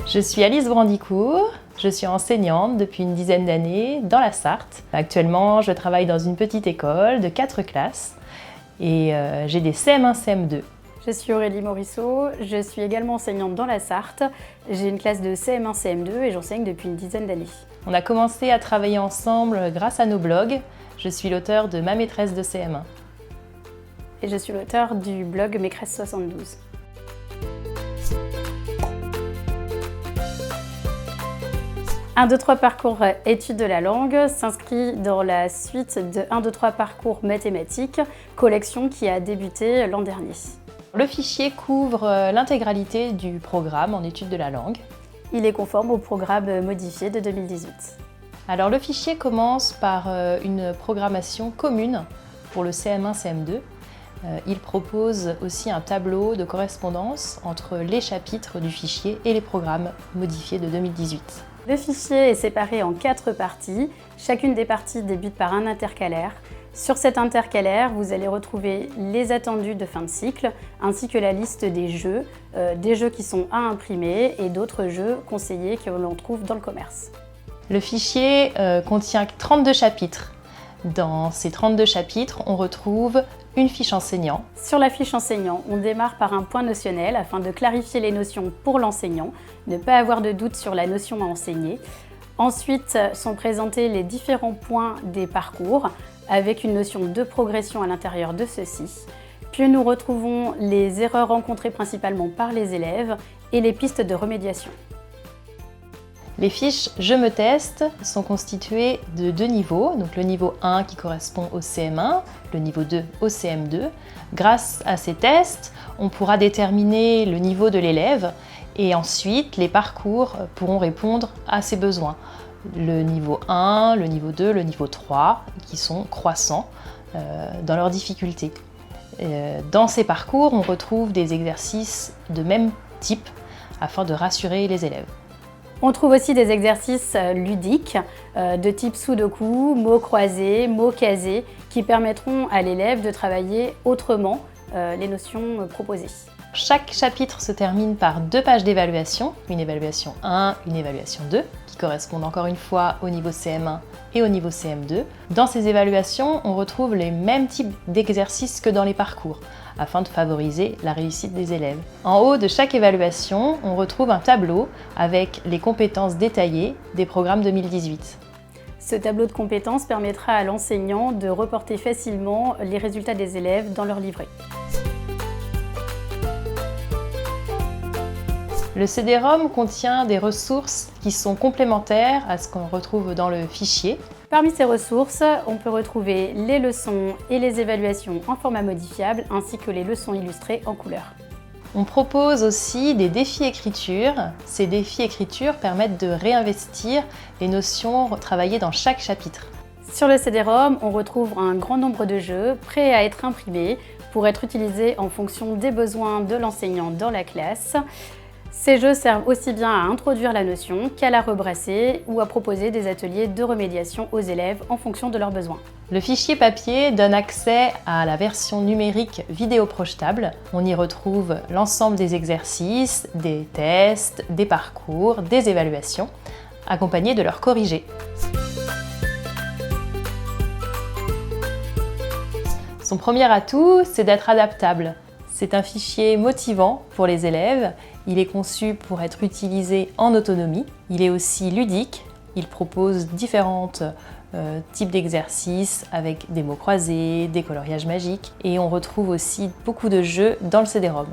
Je suis Alice Brandicourt, je suis enseignante depuis une dizaine d'années dans la Sarthe. Actuellement, je travaille dans une petite école de 4 classes et j'ai des CM1, CM2. Je suis Aurélie Morisseau, je suis également enseignante dans la Sarthe. J'ai une classe de CM1, CM2 et j'enseigne depuis une dizaine d'années. On a commencé à travailler ensemble grâce à nos blogs. Je suis l'auteur de Ma maîtresse de CM1. Et je suis l'auteur du blog Maîtresse 72. Un, 2, 3 parcours études de la langue s'inscrit dans la suite de 1, 2, 3 parcours mathématiques, collection qui a débuté l'an dernier. Le fichier couvre l'intégralité du programme en études de la langue. Il est conforme au programme modifié de 2018. Alors le fichier commence par une programmation commune pour le CM1, CM2. Il propose aussi un tableau de correspondance entre les chapitres du fichier et les programmes modifiés de 2018. Le fichier est séparé en 4 parties. Chacune des parties débute par un intercalaire. Sur cet intercalaire, vous allez retrouver les attendus de fin de cycle, ainsi que la liste des jeux qui sont à imprimer et d'autres jeux conseillés que l'on trouve dans le commerce. Le fichier contient 32 chapitres. Dans ces 32 chapitres, on retrouve une fiche enseignant. Sur la fiche enseignant, on démarre par un point notionnel afin de clarifier les notions pour l'enseignant, ne pas avoir de doute sur la notion à enseigner. Ensuite sont présentés les différents points des parcours avec une notion de progression à l'intérieur de ceux-ci. Puis nous retrouvons les erreurs rencontrées principalement par les élèves et les pistes de remédiation. Les fiches « Je me teste » sont constituées de 2 niveaux, donc le niveau 1 qui correspond au CM1, le niveau 2 au CM2. Grâce à ces tests, on pourra déterminer le niveau de l'élève et ensuite les parcours pourront répondre à ses besoins. Le niveau 1, le niveau 2, le niveau 3 qui sont croissants dans leur difficulté. Dans ces parcours, on retrouve des exercices de même type afin de rassurer les élèves. On trouve aussi des exercices ludiques de type sudoku, mots croisés, mots casés, qui permettront à l'élève de travailler autrement les notions proposées. Chaque chapitre se termine par 2 pages d'évaluation, une évaluation 1, une évaluation 2, qui correspondent encore une fois au niveau CM1 et au niveau CM2. Dans ces évaluations, on retrouve les mêmes types d'exercices que dans les parcours, afin de favoriser la réussite des élèves. En haut de chaque évaluation, on retrouve un tableau avec les compétences détaillées des programmes 2018. Ce tableau de compétences permettra à l'enseignant de reporter facilement les résultats des élèves dans leur livret. Le CD-ROM contient des ressources qui sont complémentaires à ce qu'on retrouve dans le fichier. Parmi ces ressources, on peut retrouver les leçons et les évaluations en format modifiable, ainsi que les leçons illustrées en couleur. On propose aussi des défis écriture. Ces défis écriture permettent de réinvestir les notions travaillées dans chaque chapitre. Sur le CD-ROM, on retrouve un grand nombre de jeux prêts à être imprimés pour être utilisés en fonction des besoins de l'enseignant dans la classe. Ces jeux servent aussi bien à introduire la notion qu'à la rebrasser ou à proposer des ateliers de remédiation aux élèves en fonction de leurs besoins. Le fichier papier donne accès à la version numérique vidéo projetable. On y retrouve l'ensemble des exercices, des tests, des parcours, des évaluations, accompagnés de leurs corrigés. Son premier atout, c'est d'être adaptable. C'est un fichier motivant pour les élèves. Il est conçu pour être utilisé en autonomie. Il est aussi ludique. Il propose différents types d'exercices avec des mots croisés, des coloriages magiques. Et on retrouve aussi beaucoup de jeux dans le CD-ROM.